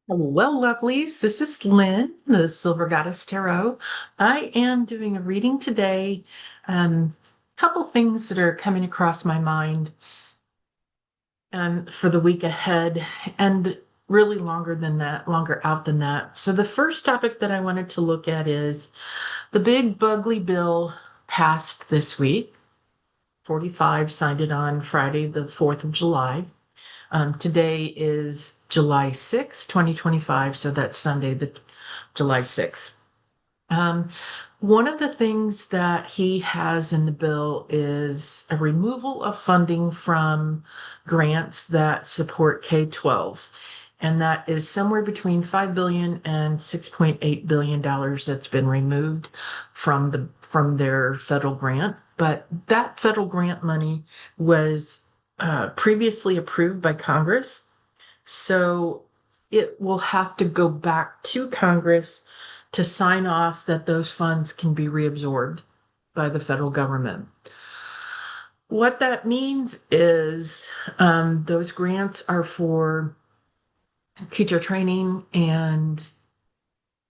Well, lovelies, this is Lynn, the Silver Goddess Tarot. I am doing a reading today. Couple things that are coming across my mind for the week ahead, and really longer out than that. So the first topic that I wanted to look at is the big bugly bill passed this week. 45 signed it on Friday, the 4th of July. Today is July 6th, 2025, so that's Sunday, the July 6th. Um, One of the things that he has in the bill is a removal of funding from grants that support K-12. And that is somewhere between $5 billion and $6.8 billion that's been removed from their federal grant. But that federal grant money was previously approved by Congress. So it will have to go back to Congress to sign off that those funds can be reabsorbed by the federal government. What that means is those grants are for teacher training and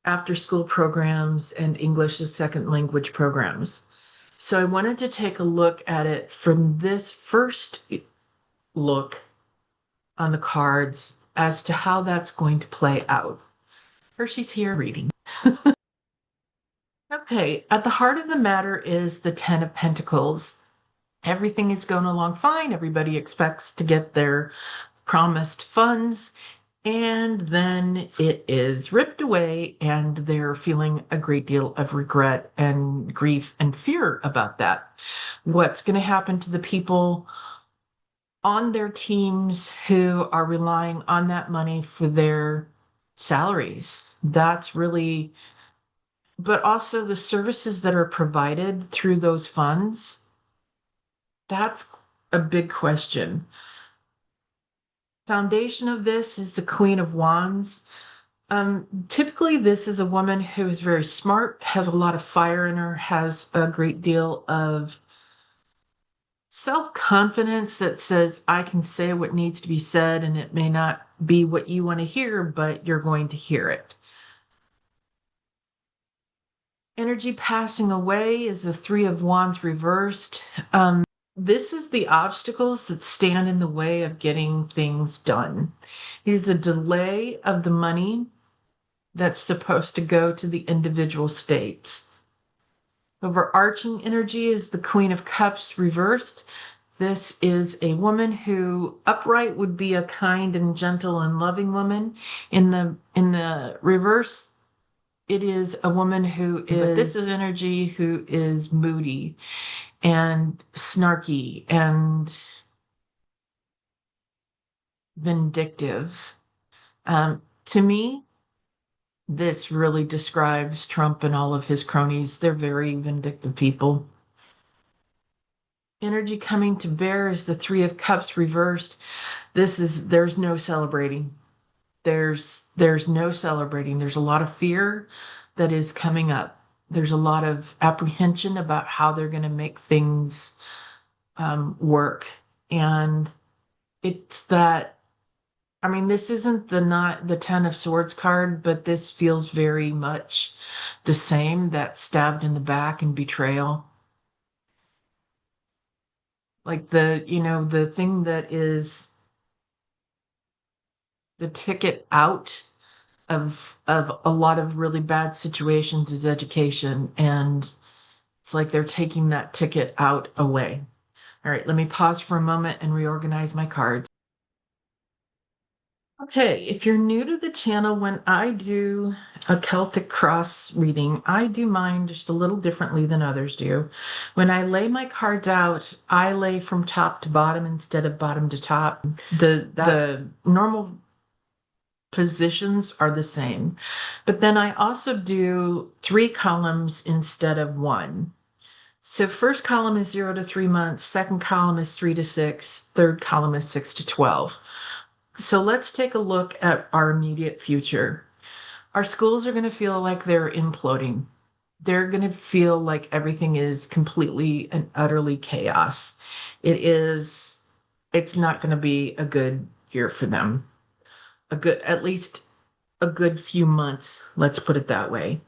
after school programs and English as second language programs. So I wanted to take a look at it from this first look on the cards as to how that's going to play out. Hershey's here reading. Okay, at the heart of the matter is the Ten of Pentacles. Everything is going along fine. Everybody expects to get their promised funds, and then it is ripped away, and they're feeling a great deal of regret and grief and fear about that. What's going to happen to the people on their teams who are relying on that money for their salaries? That's really, but also the services that are provided through those funds. That's a big question. Foundation of this is the Queen of Wands. Typically, this is a woman who is very smart, has a lot of fire in her, has a great deal of self-confidence that says, I can say what needs to be said, and it may not be what you want to hear, but you're going to hear it. Energy passing away is the Three of Wands reversed. This is the obstacles that stand in the way of getting things done. It is a delay of the money that's supposed to go to the individual states. Overarching energy is the Queen of Cups reversed. This is a woman who upright would be a kind and gentle and loving woman. In the reverse, it is a woman who is, but this is energy who is moody and snarky and vindictive. To me, this really describes Trump and all of his cronies. They're very vindictive people. Energy coming to bear is the Three of Cups reversed. There's no celebrating. There's no celebrating. There's a lot of fear that is coming up. There's a lot of apprehension about how they're going to make things work. And it's that, I mean, this isn't not the Ten of Swords card, but this feels very much the same, that stabbed in the back and betrayal. Like the thing that is the ticket out of a lot of really bad situations is education, and it's like they're taking that ticket out away. All right, let me pause for a moment and reorganize my cards. Okay, if you're new to the channel, when I do a Celtic cross reading, I do mine just a little differently than others do. When I lay my cards out, I lay from top to bottom instead of bottom to top. The normal positions are the same, but then I also do 3 columns instead of one. So first column is 0 to 3 months, second column is 3 to 6, third column is 6 to 12. So let's take a look at our immediate future. Our schools are going to feel like they're imploding. They're going to feel like everything is completely and utterly chaos. It's not going to be a good year for them. At least a good few months, let's put it that way.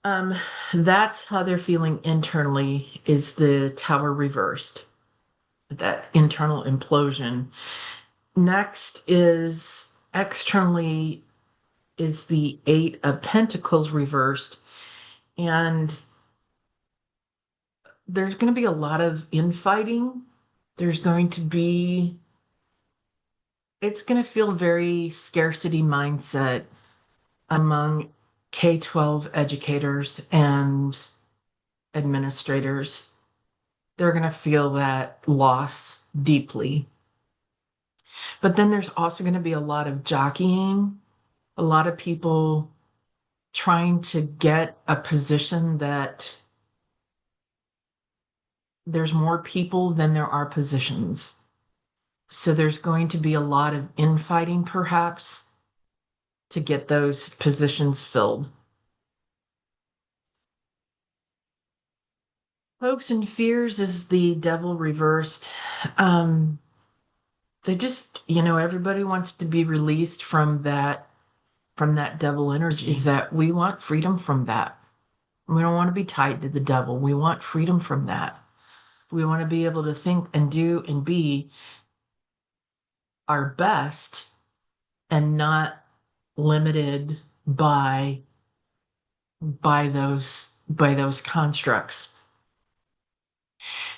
Um, that's how they're feeling internally, is the tower reversed, that internal implosion. Next is externally is the Eight of Pentacles reversed. And there's going to be a lot of infighting. There's going to be, it's going to feel very scarcity mindset among K-12 educators and administrators. They're going to feel that loss deeply. But then there's also going to be a lot of jockeying, a lot of people trying to get a position that there's more people than there are positions. So there's going to be a lot of infighting, perhaps, to get those positions filled. Hopes and fears is the devil reversed. They just, everybody wants to be released from that devil energy. Is that we want freedom from that. We don't want to be tied to the devil. We want freedom from that. We want to be able to think and do and be our best and not limited by those constructs.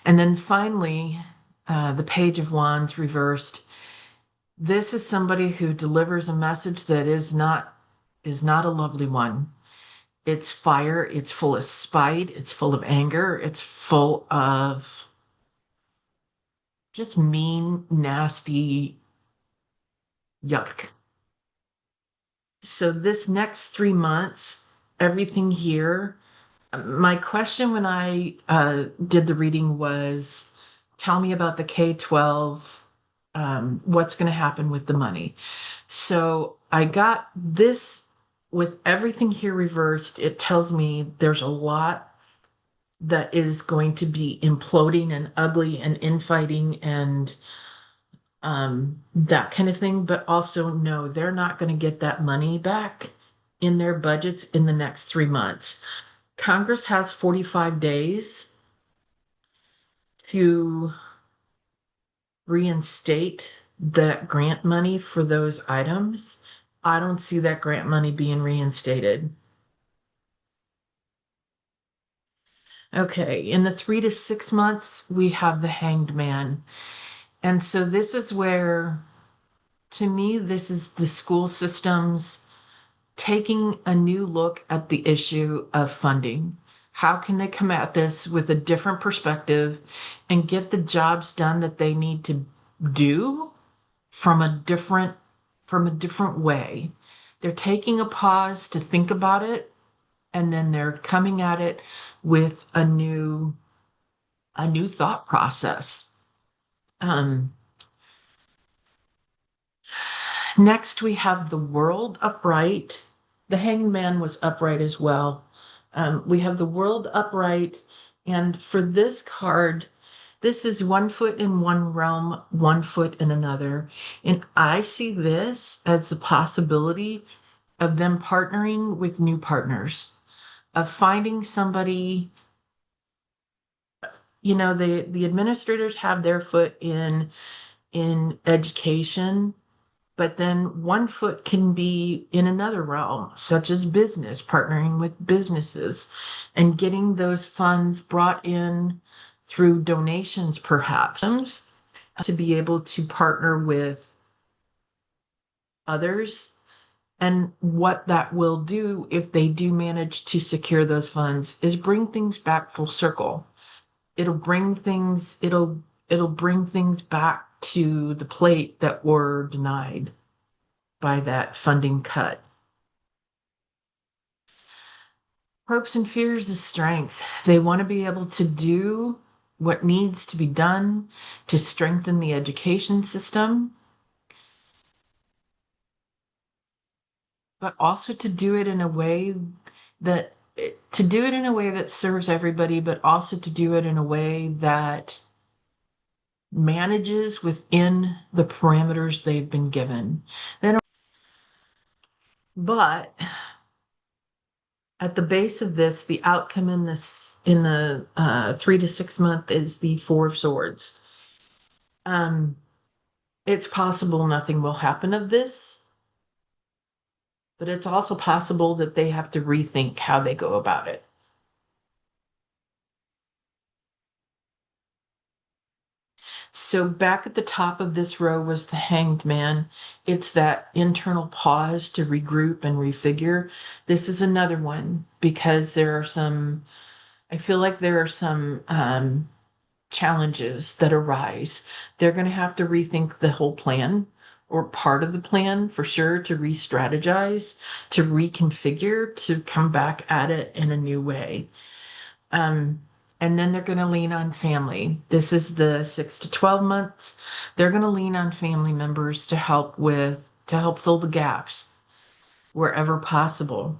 And then finally, the Page of Wands reversed. This is somebody who delivers a message that is not a lovely one. It's fire, it's full of spite, it's full of anger, it's full of just mean, nasty yuck. So this next 3 months, everything here, my question when I did the reading was, tell me about the K-12, what's going to happen with the money. So I got this with everything here reversed. It tells me there's a lot that is going to be imploding and ugly and infighting and that kind of thing. But also, no, they're not going to get that money back in their budgets in the next 3 months. Congress has 45 days to reinstate that grant money for those items. I don't see that grant money being reinstated. Okay, in the 3 to 6 months, we have the Hanged Man. And so this is where, to me, this is the school systems taking a new look at the issue of funding. How can they come at this with a different perspective and get the jobs done that they need to do from a different way? They're taking a pause to think about it, and then they're coming at it with a new thought process. Next, we have the World upright. The Hanged Man was upright as well. We have the World upright, and for this card, this is 1 foot in one realm, 1 foot in another. And I see this as the possibility of them partnering with new partners, of finding somebody. The administrators have their foot in education, but then 1 foot can be in another realm, such as business, partnering with businesses and getting those funds brought in through donations, perhaps, to be able to partner with others. And what that will do, if they do manage to secure those funds, is bring things back full circle. It'll bring things back to the plate that were denied by that funding cut. Hopes and fears is strength. They want to be able to do what needs to be done to strengthen the education system, but also to do it in a way that serves everybody, but also to do it in a way that manages within the parameters they've been given. They don't But at the base of this, the outcome in the 3 to 6 month is the Four of Swords. Um, it's possible nothing will happen of this, but it's also possible that they have to rethink how they go about it. So back at the top of this row was the Hanged Man. It's that internal pause to regroup and refigure. This is another one because I feel like there are some challenges that arise. They're going to have to rethink the whole plan or part of the plan for sure, to re-strategize, to reconfigure, to come back at it in a new way. Um, and then they're going to lean on family. This is the 6 to 12 months. They're going to lean on family members to help fill the gaps wherever possible.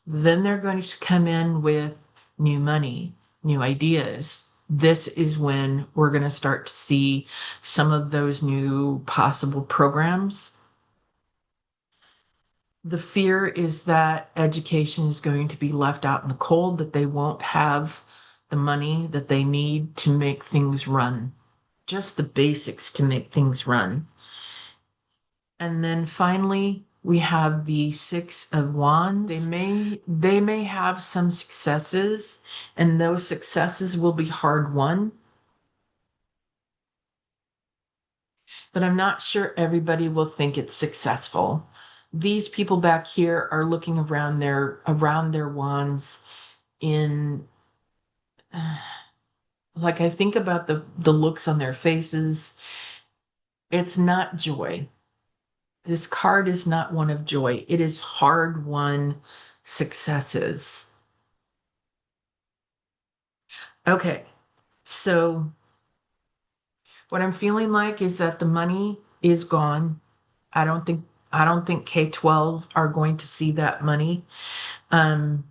Then they're going to come in with new money, new ideas. This is when we're going to start to see some of those new possible programs. The fear is that education is going to be left out in the cold, that they won't have the money that they need to make things run, just the basics to make things run. And then finally, we have the Six of Wands. They may have some successes, and those successes will be hard won. But I'm not sure everybody will think it's successful. These people back here are looking around their wands in like I think about the looks on their faces. It's not joy. This card is not one of joy. It is hard won successes. Okay, so what I'm feeling like is that the money is gone. I don't think I don't think K-12 are going to see that money. Um,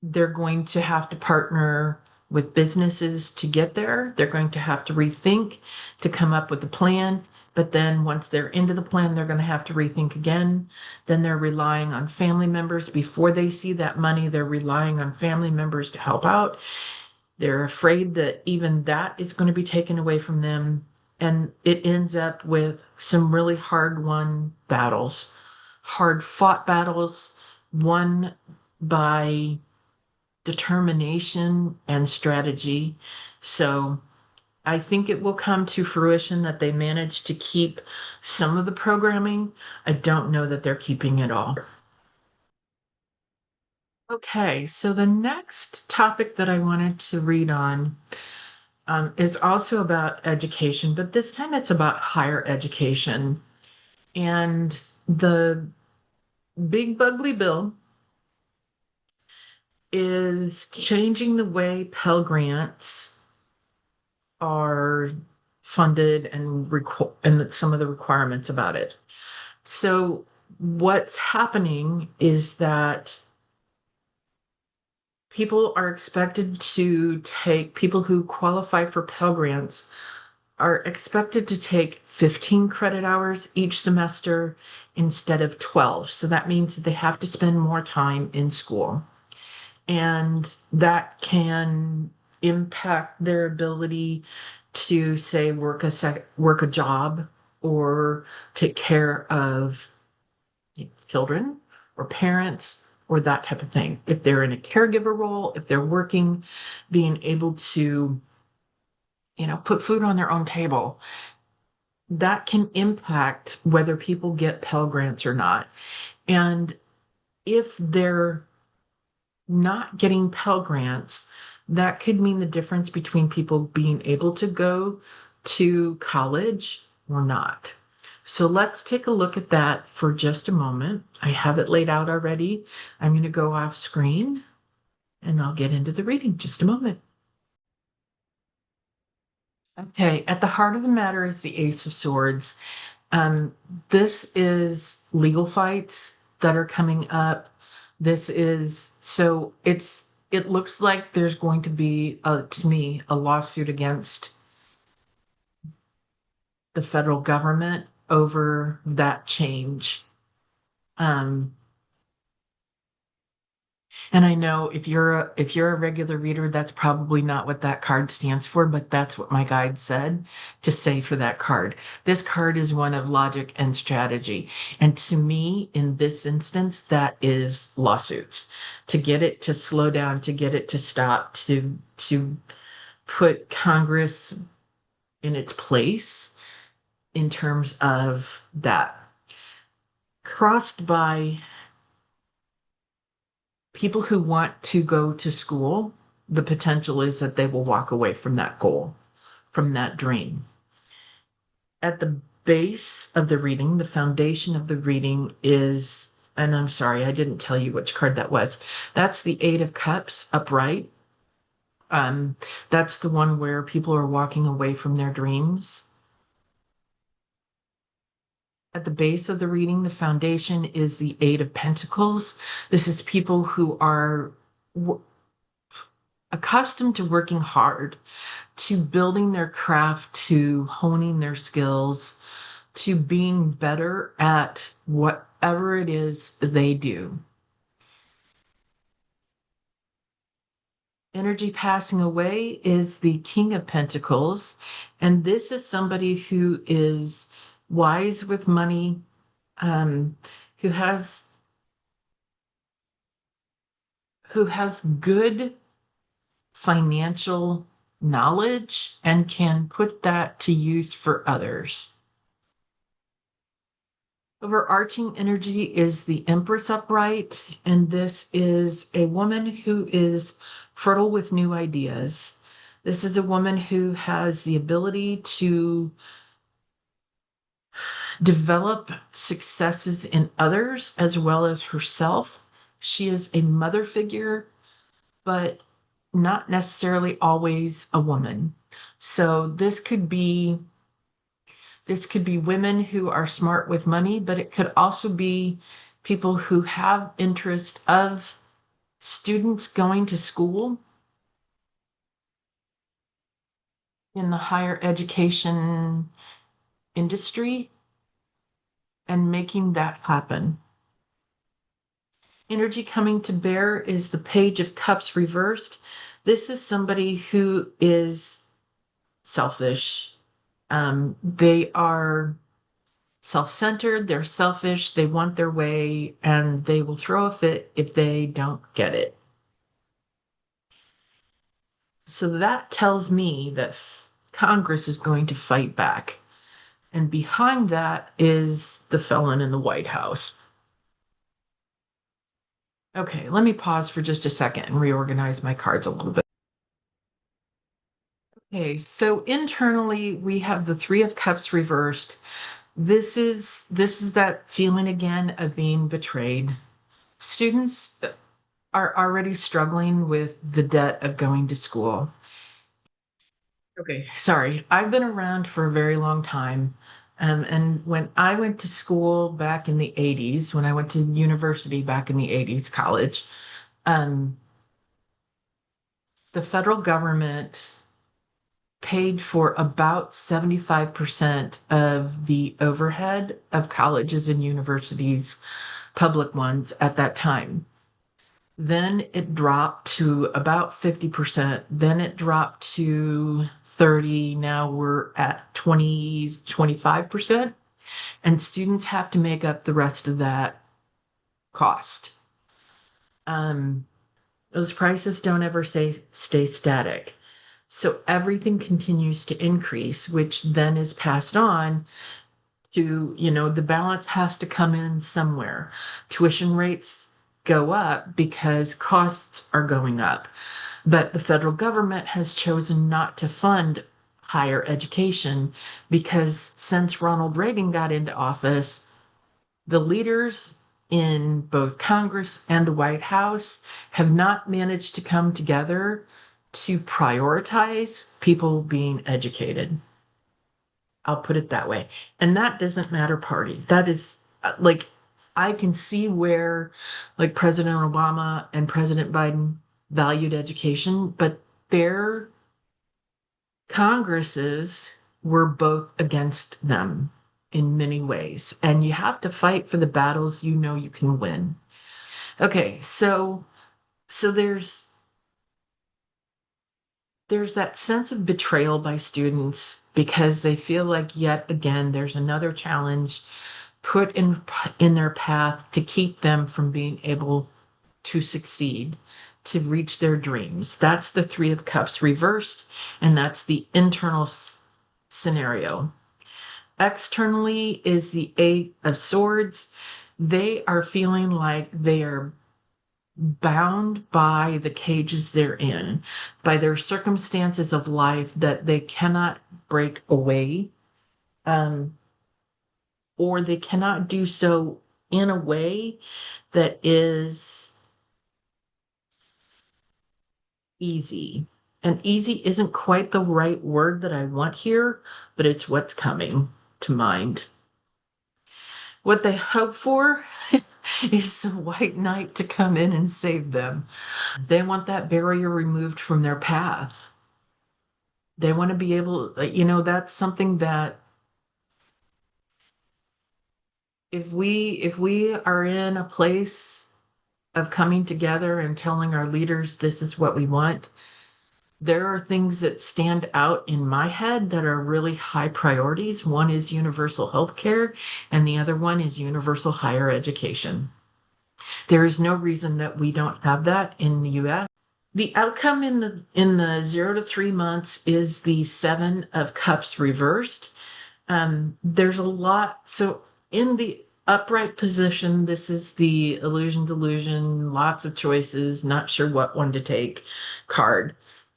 they're going to have to partner with businesses to get there. They're going to have to rethink to come up with a plan. But then once they're into the plan, they're going to have to rethink again. Then they're relying on family members. Before they see that money, they're relying on family members to help out. They're afraid that even that is going to be taken away from them. And it ends up with some really hard won battles, hard fought battles, won by determination and strategy. So I think it will come to fruition that they manage to keep some of the programming. I don't know that they're keeping it all. Okay, so the next topic that I wanted to read on is also about education, but this time it's about higher education. And the big bugly bill is changing the way Pell Grants are funded and some of the requirements about it. So what's happening is that people who qualify for Pell Grants are expected to take 15 credit hours each semester instead of 12. So that means that they have to spend more time in school. And that can impact their ability to say work a job or take care of children or parents or that type of thing. If they're in a caregiver role, if they're working, being able to, put food on their own table, that can impact whether people get Pell Grants or not. And if they're not getting Pell Grants, that could mean the difference between people being able to go to college or not. So let's take a look at that for just a moment. I have it laid out already. I'm going to go off screen and I'll get into the reading just a moment. Okay, at the heart of the matter is the Ace of Swords. Um, this is legal fights that are coming up. It looks like there's going to be, to me, a lawsuit against the federal government over that change. Um, and I know if you're a regular reader, that's probably not what that card stands for, but that's what my guide said to say for that card. This card is one of logic and strategy. And to me, in this instance, that is lawsuits. To get it to slow down, to get it to stop, to put Congress in its place in terms of that. Crossed by people who want to go to school, the potential is that they will walk away from that goal, from that dream. At the base of the reading, the foundation of the reading is, and I'm sorry, I didn't tell you which card that was. That's the Eight of Cups upright. Um, that's the one where people are walking away from their dreams. At the base of the reading, the foundation is the Eight of Pentacles. This is people who are accustomed to working hard, to building their craft, to honing their skills, to being better at whatever it is they do. Energy passing away is the King of Pentacles, and this is somebody who is wise with money, um, who has good financial knowledge and can put that to use for others. Overarching energy is the Empress upright, and this is a woman who is fertile with new ideas. This is a woman who has the ability to develop successes in others as well as herself. She is a mother figure, but not necessarily always a woman. So this could be women who are smart with money, but it could also be people who have interest of students going to school in the higher education industry and making that happen. Energy coming to bear is the Page of Cups reversed. This is somebody who is selfish. They are self-centered, they're selfish, they want their way, and they will throw a fit if they don't get it. So that tells me that Congress is going to fight back. And behind that is the felon in the White House. Okay, let me pause for just a second and reorganize my cards a little bit. Okay, so internally we have the Three of Cups reversed. This is that feeling again of being betrayed. Students are already struggling with the debt of going to school. Okay, sorry. I've been around for a very long time. And when I went to school back in the 80s, when I went to university back in the 80s, college, um, the federal government paid for about 75% of the overhead of colleges and universities, public ones at that time. Then it dropped to about 50%. Then it dropped to 30. Now we're at 20, 25%. And students have to make up the rest of that cost. Um, those prices don't ever stay static. So everything continues to increase, which then is passed on to, the balance has to come in somewhere. Tuition rates go up because costs are going up. But the federal government has chosen not to fund higher education because since Ronald Reagan got into office, the leaders in both Congress and the White House have not managed to come together to prioritize people being educated. I'll put it that way. And that doesn't matter party. That is like, I can see where like President Obama and President Biden valued education, but their Congresses were both against them. in many ways, and you have to fight for the battles you know you can win. Okay, so there's that sense of betrayal by students because they feel like yet again there's another challenge put in their path to keep them from being able to succeed, to reach their dreams. That's the Three of Cups reversed, and that's the internal scenario. Externally is the Eight of Swords. They are feeling like they are bound by the cages they're in, by their circumstances of life that they cannot break away, um, or they cannot do so in a way that is easy. And easy isn't quite the right word that I want here, but it's what's coming to mind. What they hope for is the white knight to come in and save them. They want that barrier removed from their path. They want to be able, that's something that if we are in a place of coming together and telling our leaders this is what we want, there are things that stand out in my head that are really high priorities. One is universal health care, and the other one is universal higher education. There is no reason that we don't have that in the US. The outcome in the 0 to 3 months is the Seven of Cups reversed. There's a lot. So in the upright position, this is the illusion delusion, lots of choices, not sure what one to take card.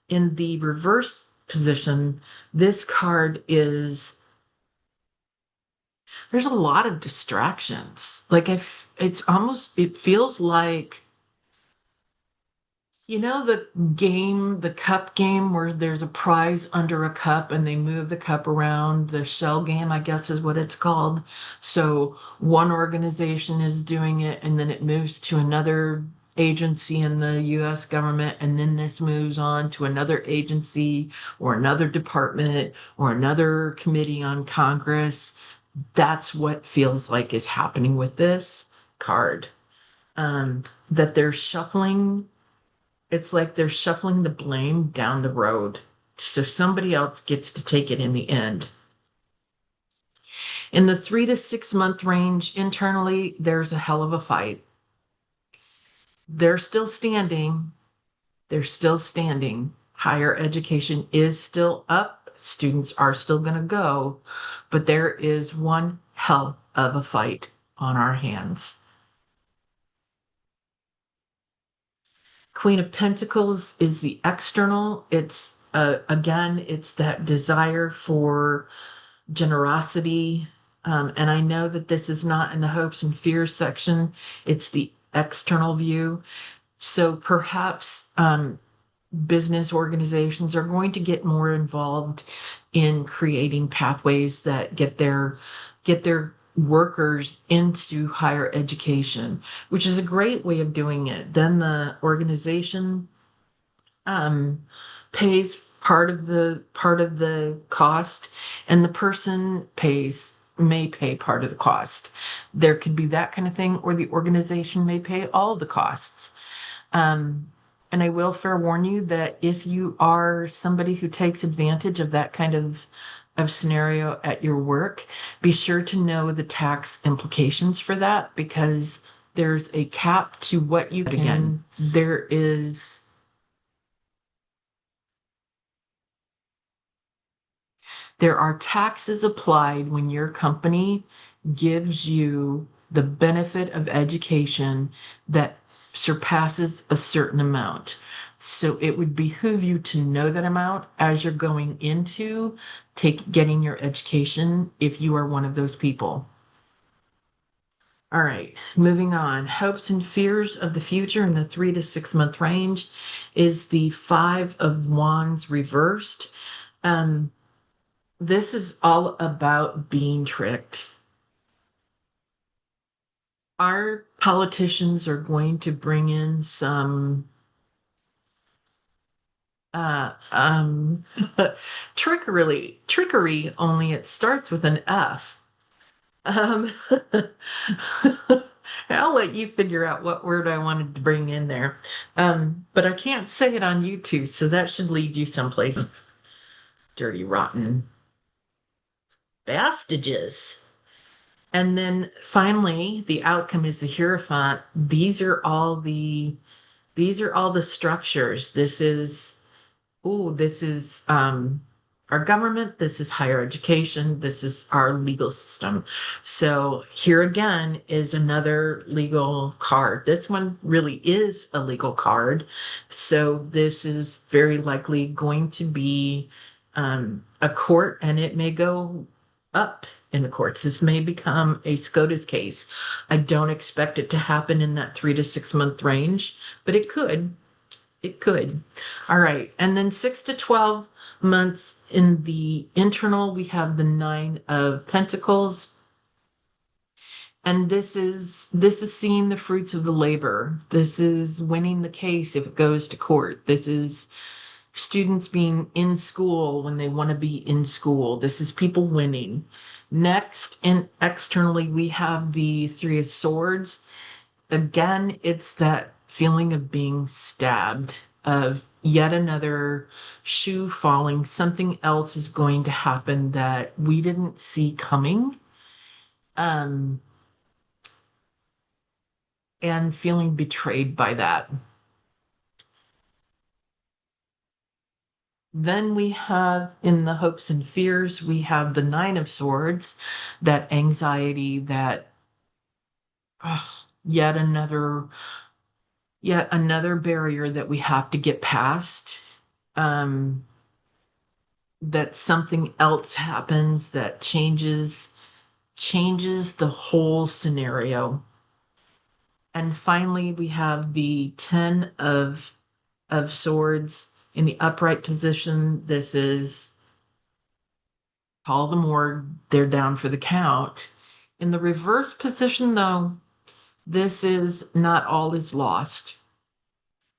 In the reverse position, this card is there's a lot of distractions. Like if it feels like the game, the cup game where there's a prize under a cup and they move the cup around, the shell game, I guess is what it's called. So one organization is doing it and then it moves to another agency in the US government, and then this moves on to another agency or another department or another committee on Congress. That's what feels like is happening with this card. That they're shuffling It's like they're shuffling the blame down the road so somebody else gets to take it in the end. In the 3 to 6 month range, internally, there's a hell of a fight. They're still standing. They're still standing. Higher education is still up. Students are still going to go, but there is one hell of a fight on our hands. Queen of Pentacles is the external. It's again, it's that desire for generosity. And I know that this is not in the hopes and fears section, it's the external view. So perhaps business organizations are going to get more involved in creating pathways that get their workers into higher education, which is a great way of doing it. Then the organization um, pays part of the cost, and the person may pay part of the cost. There could be that kind of thing, or the organization may pay all the costs. Um, and I will fair warn you that if you are somebody who takes advantage of that kind of scenario at your work, be sure to know the tax implications for that, because there's a cap to what you can. Again, there are taxes applied when your company gives you the benefit of education that surpasses a certain amount. So it would behoove you to know that amount as you're going into getting your education if you are one of those people. All right, moving on. Hopes and fears of the future in the 3 to 6 month range is the Five of Wands reversed. Um, this is all about being tricked. Our politicians are going to bring in some uh, trickery, only it starts with an F. Um, I'll let you figure out what word I wanted to bring in there. But I can't say it on YouTube, so that should lead you someplace. Dirty, rotten bastages. And then finally, the outcome is the Hierophant. These are all the structures. This is our government, this is higher education, this is our legal system. So here again is another legal card. This one really is a legal card. So this is very likely going to be a court, and it may go up in the courts. This may become a SCOTUS case. I don't expect it to happen in that 3 to 6 month range, but it could. It could. All right. And then 6 to 12 months in the internal, we have the Nine of Pentacles. And this is seeing the fruits of the labor. This is winning the case if it goes to court. This is students being in school when they want to be in school. This is people winning. Next, and externally, we have the Three of Swords. Again, it's that feeling of being stabbed, of yet another shoe falling. Something else is going to happen that we didn't see coming. Um, and feeling betrayed by that. Then we have in the hopes and fears, we have the Nine of Swords, that anxiety, that ugh, yet another yet another barrier that we have to get past. Um, that something else happens that changes the whole scenario. And finally, we have the Ten of Swords in the upright position. This is call the morgue, they're down for the count. In the reverse position, though, this is not all is lost.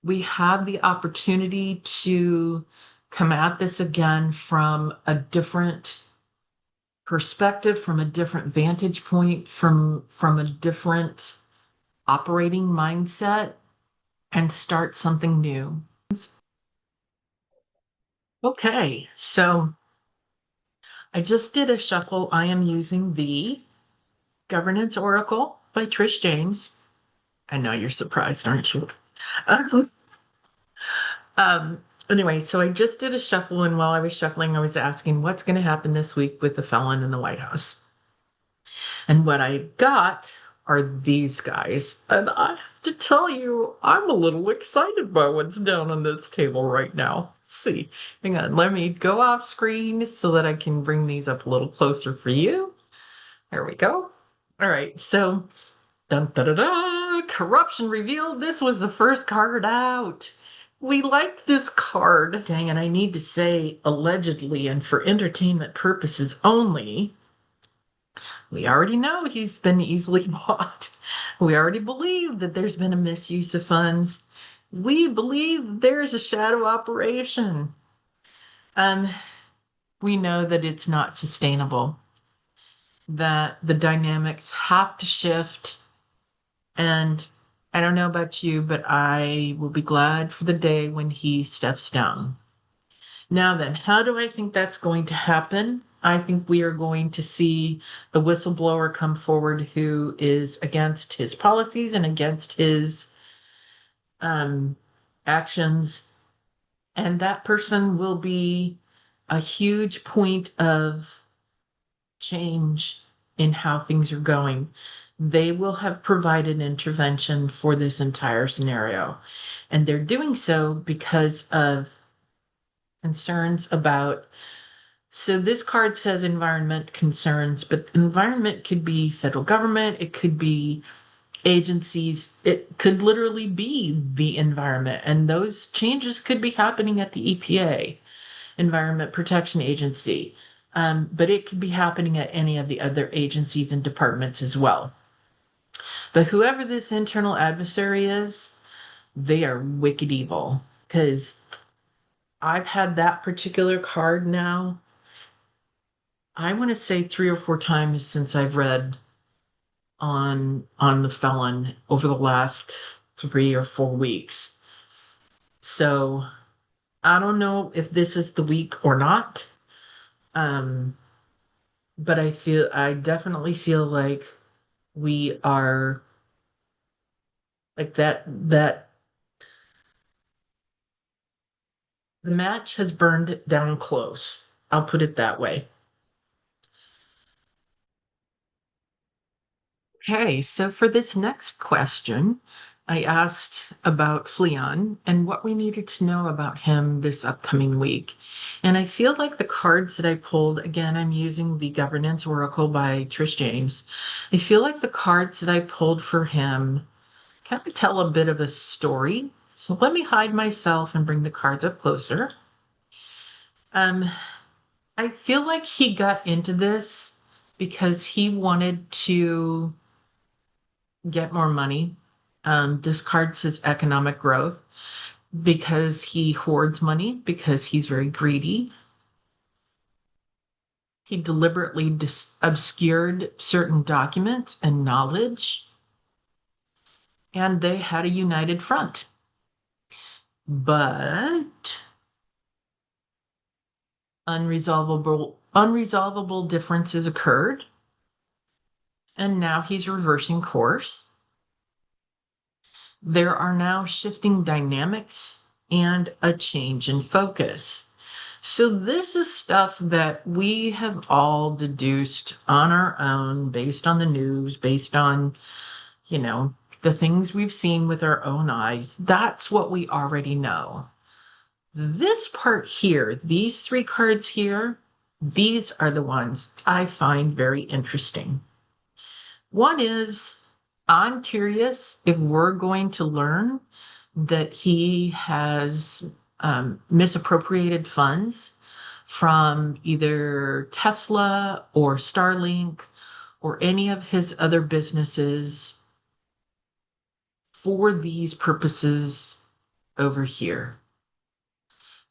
We have the opportunity to come at this again from a different perspective, from a different vantage point, from a different operating mindset, and start something new. Okay, so I just did a shuffle. I am using the Governance Oracle by Trishe Jaimes. I know you're surprised, aren't you? Um, anyway, so I just did a shuffle, and while I was shuffling, I was asking what's going to happen this week with the felon in the White House. And what I got are these guys. And I have to tell you, I'm a little excited by what's down on this table right now. Let's see, hang on, let me go off screen so that I can bring these up a little closer for you. There we go. All right, so dun, da, da, da, corruption revealed. This was the first card out. We like this card. Dang it, I need to say allegedly and for entertainment purposes only. We already know he's been easily bought. We already believe that there's been a misuse of funds. We believe there's a shadow operation. Um, we know that it's not sustainable, that the dynamics have to shift. And I don't know about you, but I will be glad for the day when he steps down. Now then, how do I think that's going to happen? I think we are going to see a whistleblower come forward who is against his policies and against his um, actions. And that person will be a huge point of change in how things are going. They will have provided intervention for this entire scenario. And they're doing so because of concerns about. So this card says environment concerns, but environment could be federal government, it could be agencies, it could literally be the environment. And those changes could be happening at the EPA, Environment Protection Agency. But it could be happening at any of the other agencies and departments as well. But whoever this internal adversary is, they are wicked evil. Because I've had that particular card now I want to say 3 or 4 times since I've read on the felon over the last 3 or 4 weeks. So I don't know if this is the week or not. Um, but I definitely feel like we are like that the match has burned down close. I'll put it that way. Okay, so for this next question, I asked about Fleon and what we needed to know about him this upcoming week. And I feel like the cards that I pulled, again, I'm using the Governance Oracle by Trishe Jaimes. I feel like the cards that I pulled for him kind of tell a bit of a story. So let me hide myself and bring the cards up closer. Um, I feel like he got into this because he wanted to get more money. This card says economic growth because he hoards money, because he's very greedy. He deliberately obscured certain documents and knowledge, and they had a united front. But unresolvable differences occurred, and now he's reversing course. There are now shifting dynamics and a change in focus. So, this is stuff that we have all deduced on our own based on the news, based on, you know, the things we've seen with our own eyes. That's what we already know. This part here, these three cards here, these are the ones I find very interesting. One is I'm curious if we're going to learn that he has misappropriated funds from either Tesla or Starlink or any of his other businesses for these purposes over here.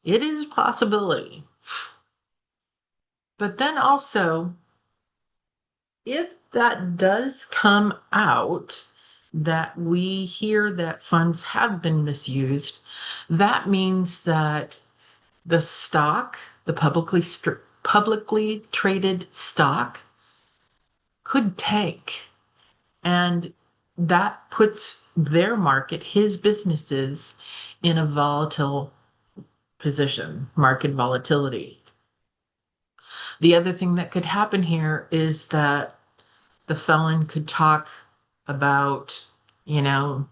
It is a possibility. But then also, if that does come out, that we hear that funds have been misused, that means that the stock, the publicly traded stock, could tank. And that puts their market, his businesses, in a volatile position, market volatility. The other thing that could happen here is that the felon could talk about, you know,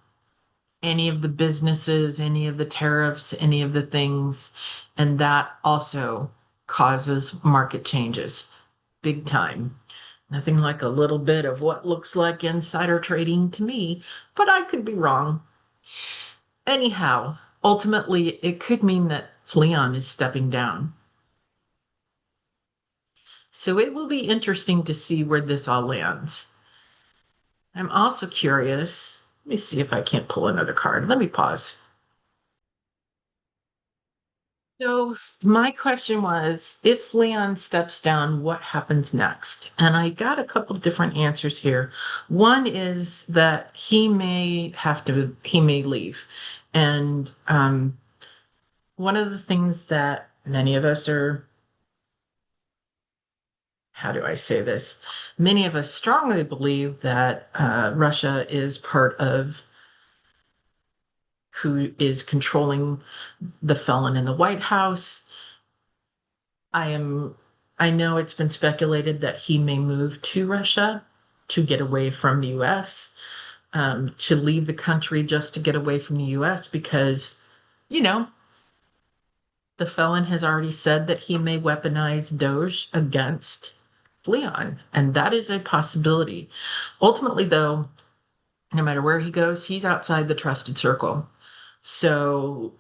any of the businesses, any of the tariffs, any of the things, and that also causes market changes big time. Nothing like a little bit of what looks like insider trading to me, but I could be wrong. Anyhow, ultimately, it could mean that Fleon is stepping down. So it will be interesting to see where this all lands. I'm also curious. Let me see if I can't pull another card. Let me pause. So my question was, if Leon steps down, what happens next? And I got a couple different answers here. One is that he may leave. And one of the things that many of us are, how do I say this? Many of us strongly believe that Russia is part of who is controlling the felon in the White House. I am I know it's been speculated that he may move to Russia to get away from the US, to leave the country just to get away from the US because, you know, the felon has already said that he may weaponize Doge against Fleon, and that is a possibility. Ultimately, though, no matter where he goes, he's outside the trusted circle. So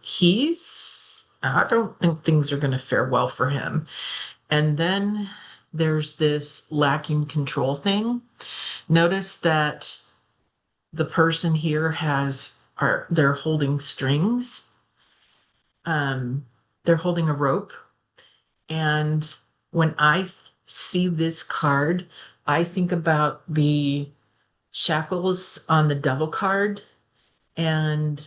I don't think things are going to fare well for him. And then there's this lacking control thing. Notice that the person here they're holding strings. Um, they're holding a rope. And when I see this card, I think about the shackles on the devil card, and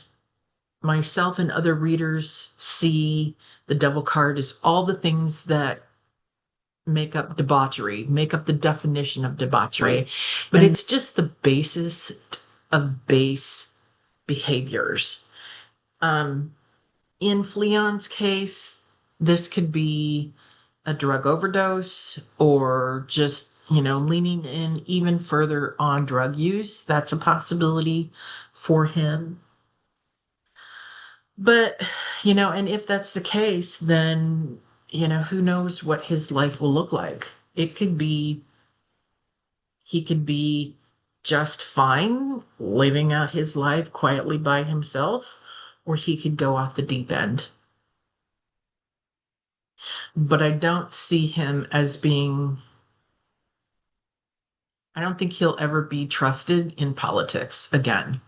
myself and other readers see the devil card as all the things that make up debauchery, make up the definition of debauchery. Right. But it's just the basis of base behaviors. In Fleon's case, this could be a drug overdose or just, leaning in even further on drug use. That's a possibility for him. But, and if that's the case, then, who knows what his life will look like? He could be just fine living out his life quietly by himself, or he could go off the deep end. But I don't see him as being, I don't think he'll ever be trusted in politics again.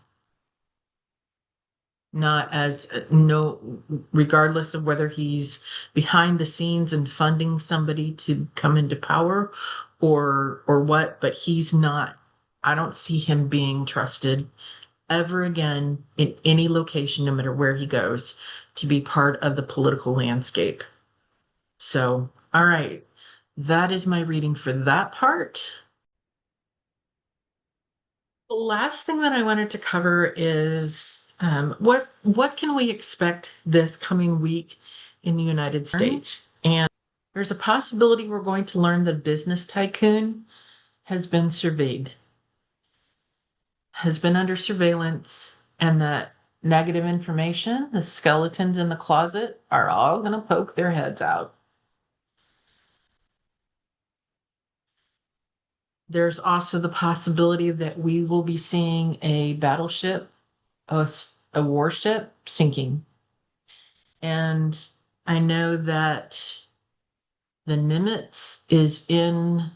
Not as no, regardless of whether he's behind the scenes and funding somebody to come into power or what, but he's not, I don't see him being trusted ever again in any location, no matter where he goes, to be part of the political landscape. So, all right, that is my reading for that part. The last thing that I wanted to cover is what can we expect this coming week in the United States? And there's a possibility we're going to learn that business tycoon has been surveyed, has been under surveillance, and that negative information, the skeletons in the closet, are all going to poke their heads out. There's also the possibility that we will be seeing a battleship, a warship sinking. And I know that the Nimitz is in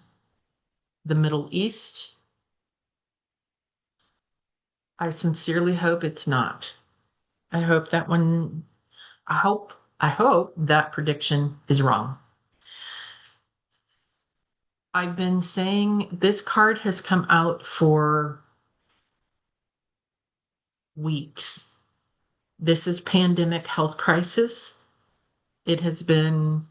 the Middle East. I sincerely hope it's not. I hope that one, I hope that prediction is wrong. I've been saying this card has come out for weeks. This is pandemic health crisis. It has been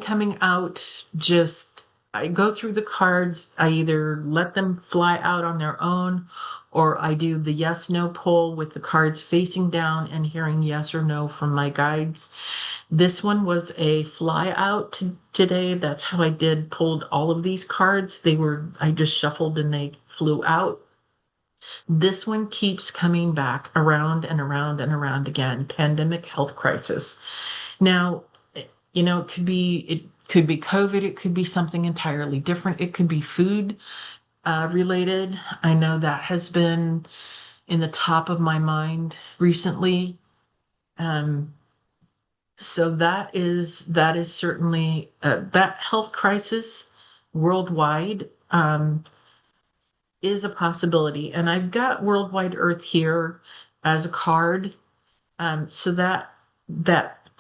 coming out. Just I go through the cards, I either let them fly out on their own, or I do the yes no poll with the cards facing down and hearing yes or no from my guides. This one was a fly out today. That's how I pulled all of these cards. I just shuffled and they flew out. This one keeps coming back around and around and around again. Pandemic health crisis. Now, it could be COVID. It could be something entirely different. It could be food related. I know that has been in the top of my mind recently. So that is certainly that health crisis worldwide is a possibility. And I've got Worldwide Earth here as a card. So that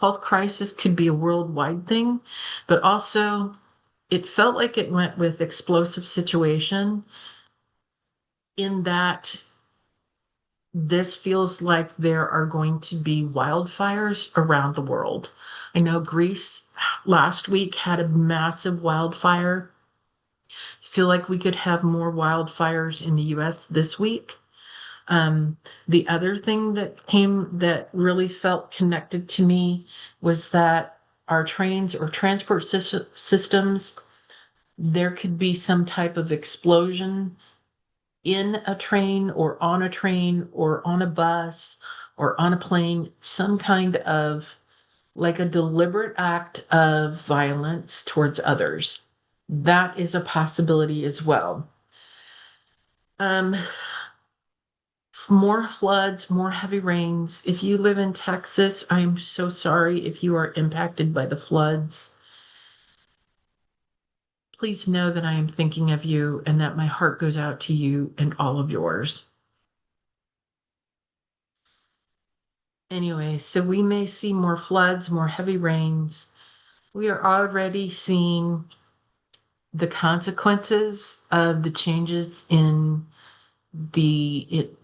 health crisis could be a worldwide thing, but also it felt like it went with explosive situation in that this feels like there are going to be wildfires around the world. I know Greece last week had a massive wildfire. I feel like we could have more wildfires in the US this week. The other thing that really felt connected to me was that our trains or transport systems, there could be some type of explosion in a train or on a bus or on a plane, some kind of like a deliberate act of violence towards others. That is a possibility as well. More floods, more heavy rains. If you live in Texas, I'm so sorry if you are impacted by the floods. Please know that I am thinking of you and that my heart goes out to you and all of yours. Anyway, so we may see more floods, more heavy rains. We are already seeing the consequences of the changes in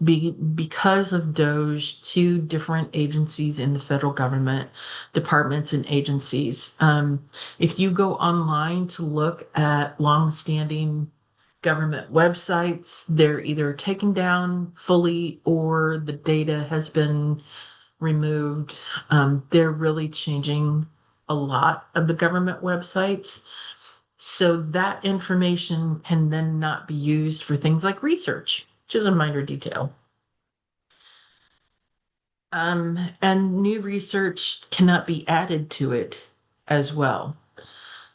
because of Doge, two different agencies in the federal government, departments and agencies. If you go online to look at longstanding government websites, they're either taken down fully or the data has been removed. They're really changing a lot of the government websites. So that information can then not be used for things like research, which is a minor detail. And new research cannot be added to it as well.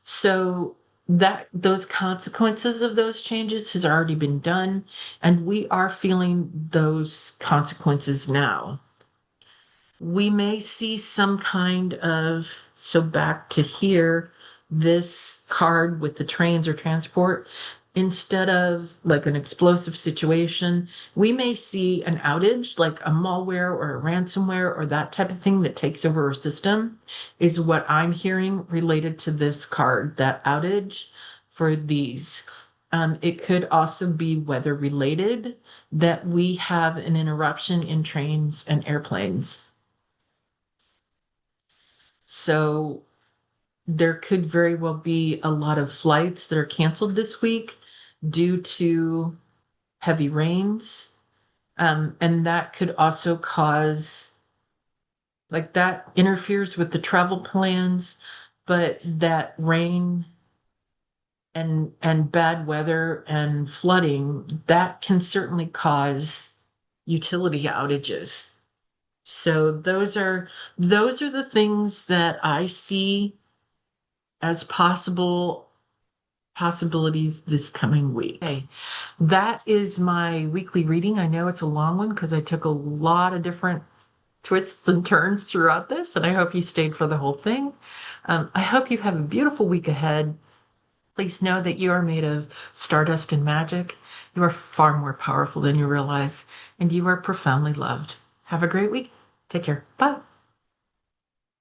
So that those consequences of those changes has already been done, and we are feeling those consequences now. We may see some kind of, so back to here, this card with the trains or transport, instead of like an explosive situation, we may see an outage, like a malware or a ransomware or that type of thing that takes over a system, is what I'm hearing related to this card, that outage for these. It could also be weather related, that we have an interruption in trains and airplanes. So there could very well be a lot of flights that are canceled this week due to heavy rains. And that could also cause, like, that interferes with the travel plans, but that rain and bad weather and flooding, that can certainly cause utility outages. So those are the things that I see as possibilities this coming week. Okay, that is my weekly reading. I know it's a long one because I took a lot of different twists and turns throughout this, and I hope you stayed for the whole thing. I hope you have a beautiful week ahead. Please know that you are made of stardust and magic. You are far more powerful than you realize, and you are profoundly loved. Have a great week. Take care. Bye.